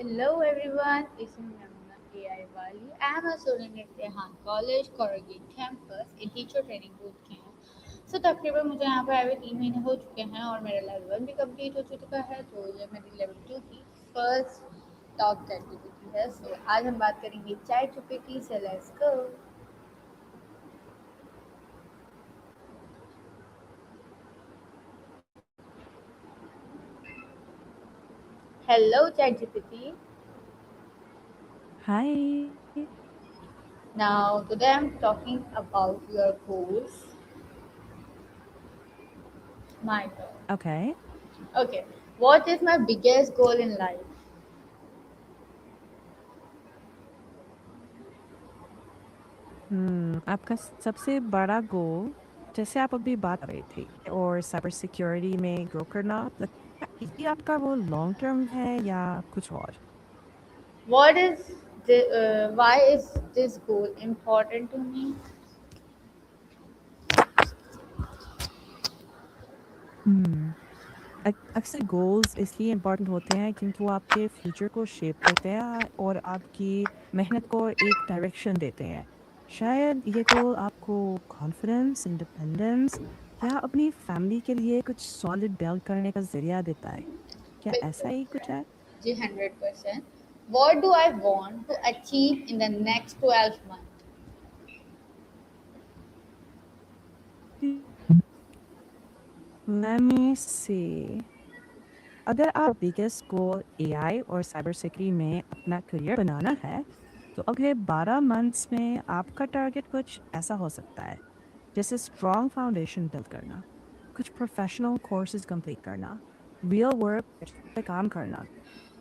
Hello everyone, this is Namuna AI Wali. I am a student at Rehan College, Corrugate campus, in teacher training boot camp. So तकरीबन मुझे यहाँ पे आए हुए 3 महीने हो चुके हैं और मेरा लेवल 1 भी कंप्लीट हो चुका है, तो ये मेरी लेवल 2 की फर्स्ट टॉप चैट जीपीटी है। सो आज हम बात करेंगे चैट जीपीटी से। Let's go. Hello chat GPT. Hi. Now today I'm talking about your goals. My turn. Okay. Okay, what is my biggest goal in life? आपका सबसे बड़ा गोल जैसे आप अभी बात कर रही थी और साइबर सिक्योरिटी में ग्रो करना लगता है ये आपका वो लॉन्ग टर्म है या कुछ और? What is why is this goal important to me? हम्म अक्सर गोल्स इसलिए इम्पोर्टेंट होते हैं क्योंकि वो आपके फ्यूचर को शेप करते हैं और आपकी मेहनत को एक डायरेक्शन देते हैं। शायद ये गोल आपको कॉन्फिडेंस, इंडिपेंडेंस या अपनी फैमिली के लिए कुछ सॉलिड बिल्ड करने का ज़रिया देता है। क्या ऐसा बिल्कुल, ही कुछ है? जी 100%. What do I want to achieve in the next 12 months? Let me see. अगर आप बिगेस्ट गोल एआई और साइबर सिक्योरिटी में अपना करियर बनाना है, तो अगले 12 मंथ्स में आपका टारगेट कुछ ऐसा हो सकता है, जैसे स्ट्रॉन्ग फाउंडेशन बिल्ड करना, कुछ प्रोफेशनल कोर्सेज कंप्लीट करना, रियल वर्क पे काम करना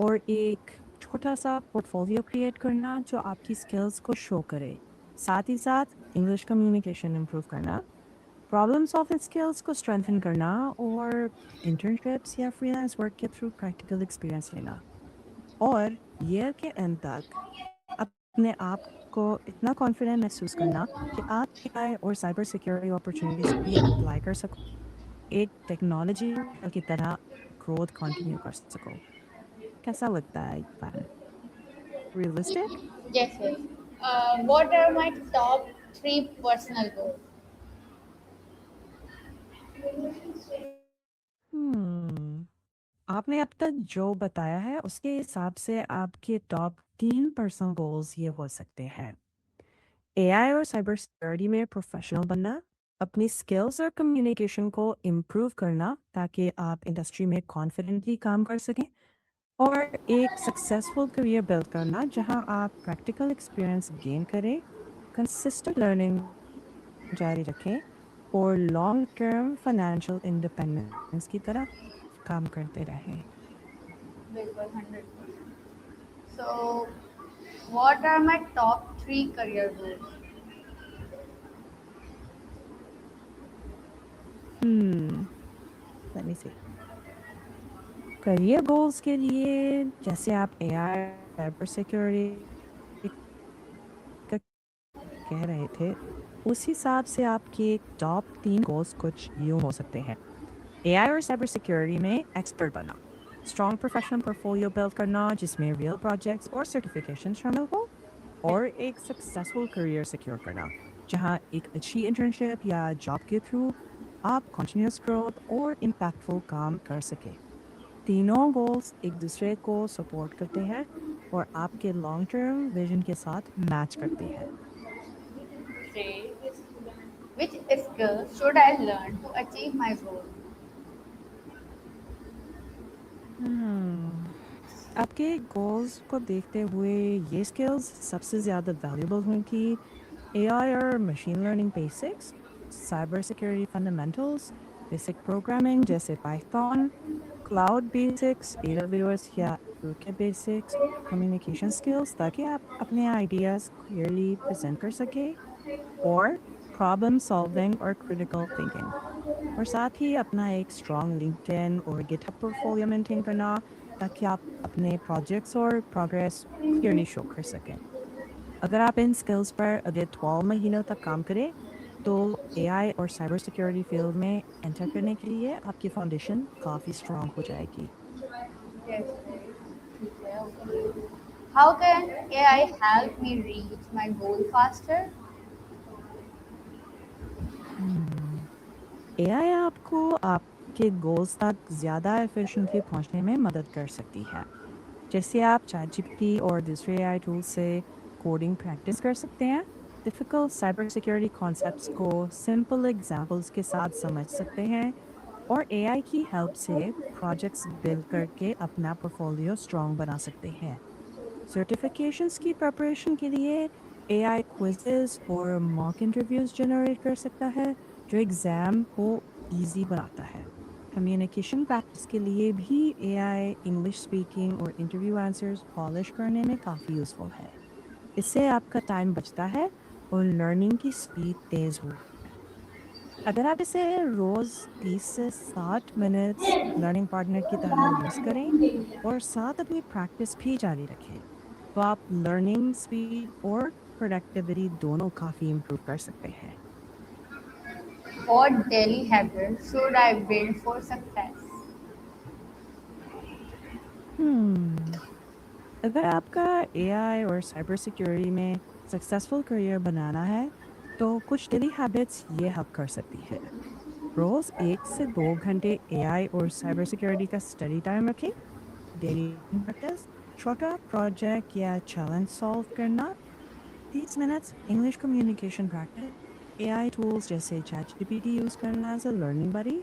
और एक छोटा सा पोर्टफोलियो क्रिएट करना जो आपकी स्किल्स को शो करे। साथ ही साथ इंग्लिश कम्युनिकेशन इम्प्रूव करना, प्रॉब्लम सॉल्विंग स्किल्स को स्ट्रेंथन करना और इंटर्नशिप्स या फ्रीलांस वर्क के थ्रू प्रैक्टिकल एक्सपीरियंस लेना। और ईयर के एंड तक अपने आप को इतना कॉन्फिडेंट महसूस करना कि आप एआई और साइबर सिक्योरिटी अपॉर्चुनिटीज भी अप्लाई कर सको, एक टेक्नोलॉजी की तरह ग्रोथ कंटिन्यू कर सको। कैसा लगता है ये plan? Realistic? Yes, yes. What are my top three personal goals? हम्म आपने अब तक जो बताया है उसके हिसाब से आपके टॉप 3 पर्सनल गोल्स ये हो सकते हैं। एआई और साइबर सिक्योरिटी में प्रोफेशनल बनना, अपनी स्किल्स और कम्युनिकेशन को इम्प्रूव करना ताकि आप इंडस्ट्री में कॉन्फिडेंटली काम कर सकें और एक सक्सेसफुल करियर बिल्ड करना जहां आप प्रैक्टिकल एक्सपीरियंस गेन करें, कंसिस्टेंट लर्निंग जारी रखें और लॉन्ग टर्म फाइनेंशियल इंडिपेंडेंस की तरफ काम करते रहें। बिल्कुल 100%. So, what are my top three career goals? Hmm, let me see. Career goals के लिए जैसे आप एआई साइबर सिक्योरिटी का कह रहे थे, उस हिसाब से आपके टॉप 3 गोल्स कुछ यूँ हो सकते हैं। एआई और साइबर सिक्योरिटी में एक्सपर्ट बनना, स्ट्रॉन्ग प्रोफेशनल पोर्टफोलियो बिल्ड करना जिसमें रियल प्रोजेक्ट्स और सर्टिफिकेशन शामिल हो और एक सक्सेसफुल करियर सिक्योर करना, जहाँ एक अच्छी इंटर्नशिप या जॉब के थ्रू आप कंटिन्यूस ग्रोथ और इम्पैक्टफुल काम कर सकें। तीनों गोल्स एक दूसरे को सपोर्ट करते हैं और आपके लॉन्ग टर्म विजन के साथ मैच करते हैं। Great. Which skill should I learn to achieve my goal? हम्म, आपके गोल्स को देखते हुए ये स्किल्स सबसे ज़्यादा वैल्यूबल होंगी। एआई और machine learning basics, cyber security fundamentals, basic programming जैसे पाइथन, क्लाउड बेसिक्स, एडब्ल्यूएस या के बेसिक्स, कम्युनिकेशन स्किल्स ताकि आप अपने आइडियाज़ क्लियरली प्रेजेंट कर सकें और प्रॉब्लम सॉल्विंग और क्रिटिकल थिंकिंग और साथ ही अपना एक स्ट्रॉन्ग लिंक्डइन और गिटहब पोर्टफोलियो मेंटेन करना ताकि आप अपने प्रोजेक्ट्स और प्रोग्रेस क्लियरली शो कर सकें। अगर आप इन स्किल्स पर अगले 12 महीनों तक काम करें तो एआई और साइबर सिक्योरिटी फील्ड में एंटर करने के लिए आपकी फाउंडेशन काफ़ी स्ट्रॉन्ग हो जाएगी। Yes, great. ठीक है, okay. How can AI help me reach my goal faster? AI आपको आपके गोल्स तक ज़्यादा एफिशिएंटली पहुंचने में मदद कर सकती है। जैसे आप चैटजीपीटी और दूसरे एआई टूल्स से कोडिंग प्रैक्टिस कर सकते हैं, डिफ़िकल्ट साइबर सिक्योरिटी कॉन्सेप्ट्स को सिंपल एग्जांपल्स के साथ समझ सकते हैं और एआई की हेल्प से प्रोजेक्ट्स बिल्ड करके अपना पोर्टफोलियो स्ट्रॉन्ग बना सकते हैं। सर्टिफिकेशंस की प्रिपरेशन के लिए एआई क्विज़ेस और मॉक इंटरव्यूज जनरेट कर सकता है, जो एग्ज़ाम को इजी बनाता है। कम्युनिकेशन प्रैक्टिस के लिए भी एआई इंग्लिश स्पीकिंग और इंटरव्यू आंसर्स पॉलिश करने में काफ़ी यूज़फुल है। इससे आपका टाइम बचता है और लर्निंग की स्पीड तेज़ हो। अगर आप इसे रोज़ 30 से 60 मिनट्स लर्निंग पार्टनर की तरह यूज़ करें और साथ अपनी प्रैक्टिस भी जारी रखें, तो आप लर्निंग स्पीड और प्रोडक्टिविटी दोनों काफ़ी इम्प्रूव कर सकते हैं। What daily habits should I build for success? हम्म अगर आपका एआई और साइबर सिक्योरिटी में सक्सेसफुल करियर बनाना है, तो कुछ डेली हैबिट्स ये हेल्प कर सकती है। रोज़ 1 से 2 घंटे एआई और साइबर सिक्योरिटी का स्टडी टाइम रखें। डेली प्रैक्टिस, छोटा प्रोजेक्ट या चैलेंज सॉल्व करना, 30 minutes English communication practice, AI tools जैसे चैटजीपीटी यूज़ करना as a learning buddy,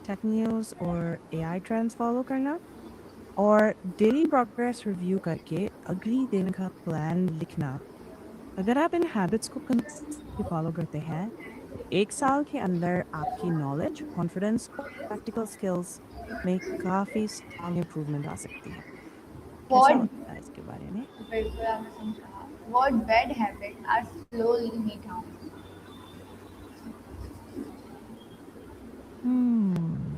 tech news और एआई ट्रेंड्स फॉलो करना और डेली प्रोग्रेस रिव्यू करके अगली दिन का प्लान लिखना। अगर आप इन हैबिट्स को कंसिस्टेंटली फॉलो करते हैं, तो 1 साल के अंदर आपकी नॉलेज, कॉन्फिडेंस और प्रैक्टिकल स्किल्स में काफ़ी स्ट्रॉन्ग इम्प्रूवमेंट आ सकती है। कैसा What लगता है इसके बारे में? बिल्कुल आपने समझा। What bad habits are slowing me down? हम्म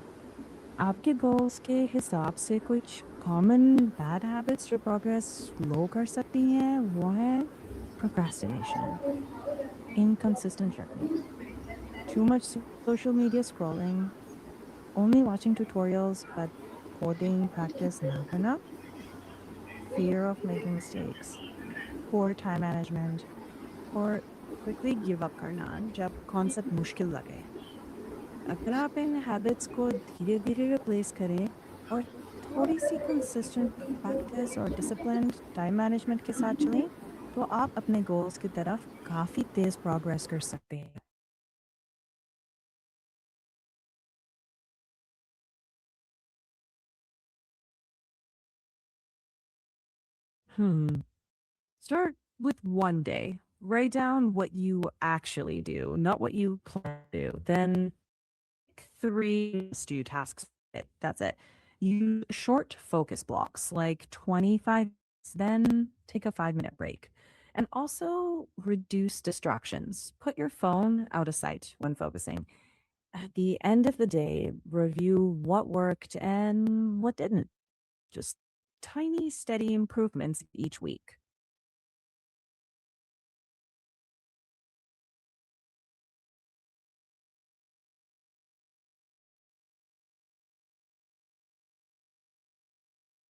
आपके गोल्स के हिसाब से कुछ कॉमन बैड हैबिट्स जो प्रोग्रेस स्लो कर सकती हैं, वो है procrastination, inconsistent learning, too much social media scrolling, only watching tutorials but coding practice ना करना, fear of making mistakes, poor time management और quickly give up करना जब कॉन्सेप्ट मुश्किल लगे। अगर आप इन हैबिट्स को धीरे धीरे रिप्लेस करें और थोड़ी सी कंसिस्टेंट प्रैक्टिस और डिसिप्लिन टाइम मैनेजमेंट के साथ चलें, तो आप अपने गोल्स की तरफ काफ़ी तेज़ प्रोग्रेस कर सकते हैं। Hmm. Start with one day. Write down what you actually do, not what you plan to do. Then pick 3 tasks. That's it. Use short focus blocks, like 25 minutes, then take a 5-minute break. And also reduce distractions. Put your phone out of sight when focusing. At the end of the day, review what worked and what didn't. Just tiny, steady improvements each week.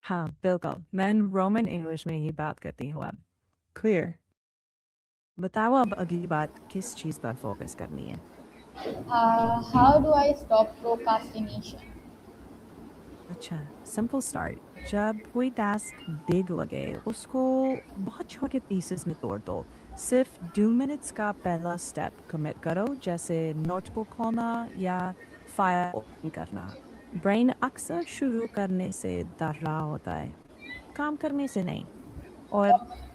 हाँ, बिल्कुल। मैं Roman English में ही बात करती हूँ अब। Clear. बताओ अब अगली बात किस चीज़ पर फोकस करनी है? How do I stop procrastination? अच्छा, सिंपल स्टार्ट। जब कोई टास्क बिग लगे, उसको बहुत छोटे पीसेस में तोड़ दो। सिर्फ 2 मिनट्स का पहला स्टेप कमिट करो, जैसे नोटबुक खोलना या फाइल ओपन करना। ब्रेन अक्सर शुरू करने से डर रहा होता है, काम करने से नहीं। और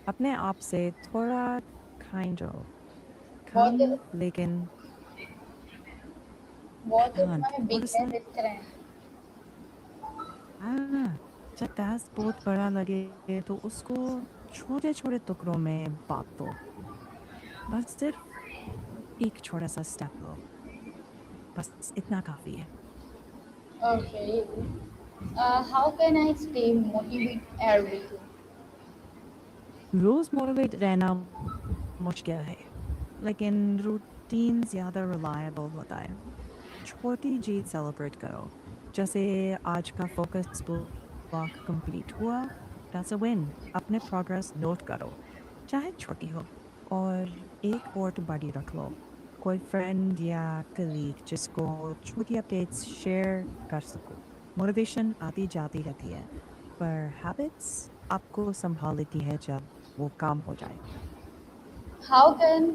अपने आप से थोड़ा काइंड हो, What कम if, लेकिन what if हाँ, my थोड़ा सा। biggest strength? हाँ, जब टास्क बहुत बड़ा लगे तो उसको छोटे-छोटे टुकड़ों में बाँट दो। बस सिर्फ एक छोटा-सा स्टेप लो, बस इतना काफ़ी है। Okay. How can I stay motivated every day? Rose motivate रहना मुश्किल है, लेकिन रूटीन ज़्यादा रिलायबल होता है। छोटी जीत सेलिब्रेट करो, जैसे आज का फोकस ब्लॉक कंप्लीट हुआ, that's a win. अपने प्रोग्रेस नोट करो, चाहे छोटी हो, और एक और बड़ी रख लो। कोई फ्रेंड या कलीग जिसको छोटी अपडेट्स शेयर कर सको। मोटिवेशन आती जाती रहती है, पर हैबिट्स आपको संभाल लेती है जब वो काम हो जाए। How can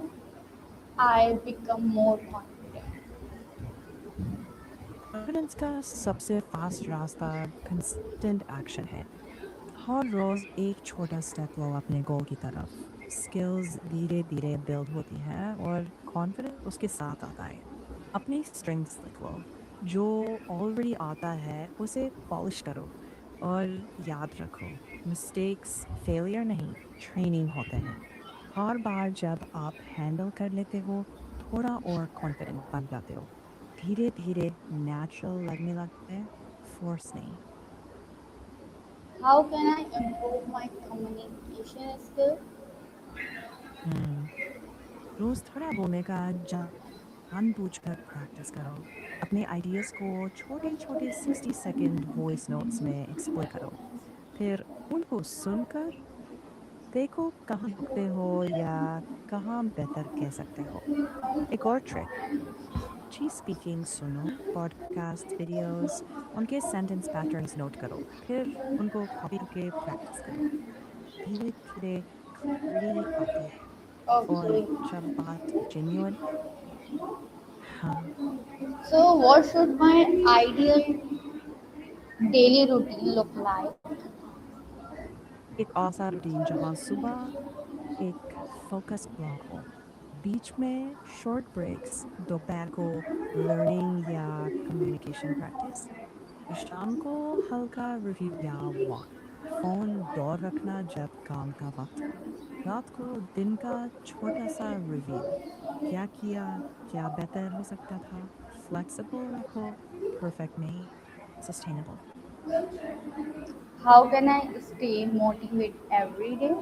I become more confident? Confidence का सबसे फास्ट रास्ता कंसिस्टेंट एक्शन है। हर रोज एक छोटा स्टेप लो अपने गोल की तरफ। स्किल्स धीरे धीरे बिल्ड होती हैं और कॉन्फिडेंस उसके साथ आता है। अपनी स्ट्रेंथ्स लिख लो, जो ऑलरेडी आता है उसे पॉलिश करो, और याद रखो, मिस्टेक्स फेलियर नहीं, ट्रेनिंग होते हैं। हर बार जब आप हैंडल कर लेते हो, थोड़ा और कॉन्फिडेंट बन जाते हो। धीरे धीरे नेचुरल लगने लगता है, फोर्स नहीं। How can I improve my communication skill? हम्म, रोज थोड़ा बोलने का जानबूझकर प्रैक्टिस करो। अपने आइडियाज़ को छोटे छोटे 60 सेकंड वॉइस नोट्स में एक्सप्लोर करो, फिर उनको सुनकर देखो कहाँ रुकते हो या कहाँ बेहतर कह सकते हो। एक और ट्रिक, अच्छी स्पीकिंग सुनो, पॉडकास्ट वीडियोस, उनके सेंटेंस पैटर्न्स नोट करो, फिर उनको कॉपी करके प्रैक्टिस करो। धीरे धीरे क्लैरिटी आती है, और Okay. जब बात जेन्युइन, हाँ, So, what should my ideal daily routine look like? एक आसा रूटीन जहाँ सुबह एक फोकस ब्लॉक हो, बीच में शॉर्ट ब्रेक्स, दोपहर को लर्निंग या कम्युनिकेशन प्रैक्टिस, शाम को हल्का रिव्यू या वॉक। फ़ोन दूर रखना जब काम का वक्त हो। रात को दिन का छोटा सा रिव्यू, क्या किया, क्या बेहतर हो सकता था। फ्लेक्सिबल रखो, परफेक्ट नहीं, sustainable. How can I stay motivated every day?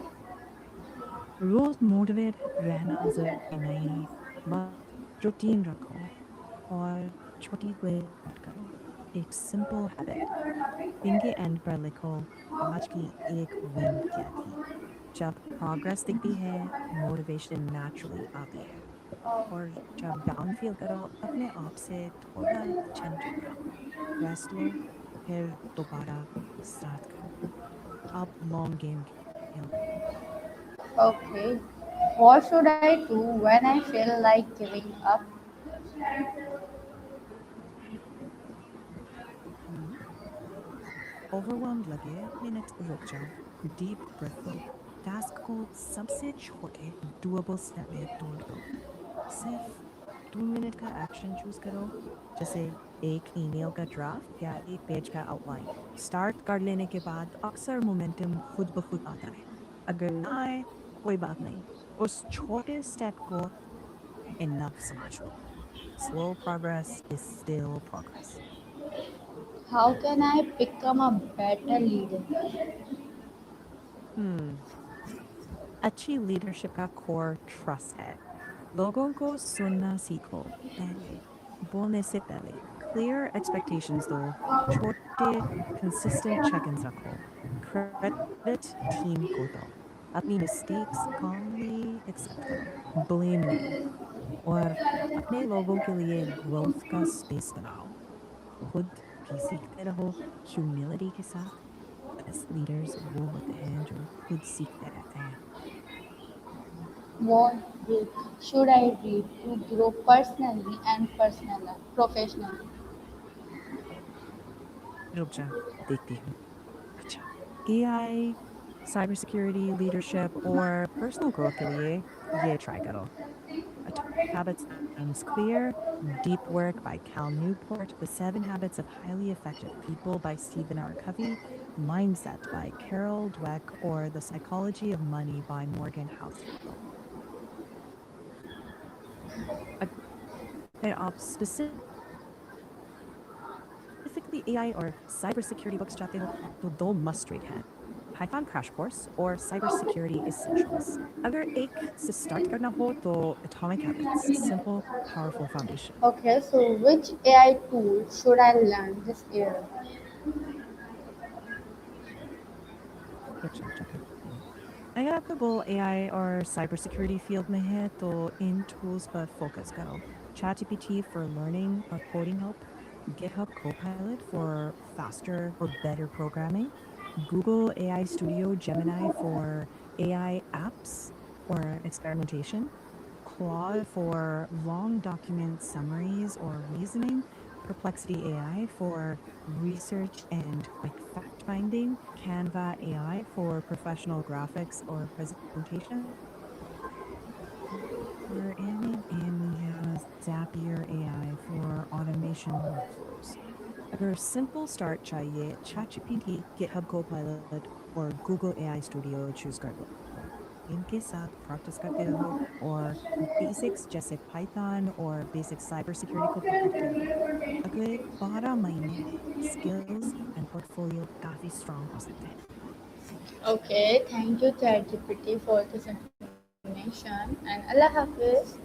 रोज मोटिवेट रहना जरूरी नहीं, बस रूटीन रखो और छोटी विन करो। एक सिंपल हैबिट, दिन के एंड पर लिखो, आज की एक विन क्या थी। जब प्रोग्रेस दिखती है, मोटिवेशन नेचुरली आती है। और जब डाउन फील करो, अपने आप से थोड़ा चैलेंज करो, रेस्ट लो, फिर दोबारा स्टार्ट करो। आप लॉन्ग गेम खेलते हो। Okay. What should I do when I feel like giving up? Overwhelmed लगे, मिनट रुक जाओ, डीप ब्रेथ लो, टास्क को सबसे छोटे डुएबल स्टेप में तोड़ दो। सिर्फ 2 मिनट का एक्शन चूज करो, जैसे एक ईमेल का ड्राफ्ट या एक पेज का आउटलाइन। स्टार्ट कर लेने के बाद अक्सर मोमेंटम खुद ब खुद आता है। अगर ना आए, कोई बात नहीं, उस छोटे स्टेप को इनफ समझ लो। Slow progress is still progress. How can I become a better leader? Hmm अच्छी लीडरशिप का कोर ट्रस्ट है। लोगों को सुनना सीखो, पहले बोलने से पहले क्लियर एक्सपेक्टेशंस दो, छोटे कंसिस्टेंट चेक ins रखो, क्रेडिट टीम को दो, अपनी मिस्टेक्स calmly एक्सेप्ट करो, ब्लेम नहीं, और अपने लोगों के लिए ग्रोथ का स्पेस बनाओ। खुद भी सीखते रहो, ह्यूमिलिटी के साथ। बेस्ट लीडर्स वो होते हैं जो खुद सीखते रहते हैं। What book should I read to grow personally and professionally? रुक जा, देखती हूँ। अच्छा, AI, साइबर सिक्योरिटी, लीडरशिप और पर्सनल ग्रोथ के लिए ये ट्राई करो। Atomic Habits Names Clear, Deep Work by Cal Newport, The 7 Habits of Highly Effective People by Stephen R. Covey, Mindset by Carol Dweck, or The Psychology of Money by Morgan Housel. अगर आप specifically AI or cybersecurity books चाहते हो, तो दो must read हैं, Python Crash Course और Cybersecurity Essentials। अगर एक से start करना हो तो Atomic Habits, Simple, Powerful Foundation। Okay, so which AI tool should I learn this year? अगर आपका गोल एआई और साइबर सिक्योरिटी फील्ड में है तो इन टूल्स पर फोकस करो. ChatGPT for learning or coding help, GitHub Copilot for faster or better programming, Google AI Studio Gemini for AI apps or experimentation, Claude for long document summaries or reasoning, Perplexity AI for research and like fact finding, Canva AI for professional graphics or presentation, and we have Zapier AI for automation workflows. अगर simple start चाहिए, ChatGPT, GitHub Copilot और Google AI Studio choose कर लो. इनके साथ practice करते रहो और basics जैसे Python और basic cyber security को पकड़ते रहो. अगले 12 महीने में skills and portfolio काफी strong हो सकते हैं. Okay, thank you ChatGPT for this information and Allah Hafiz.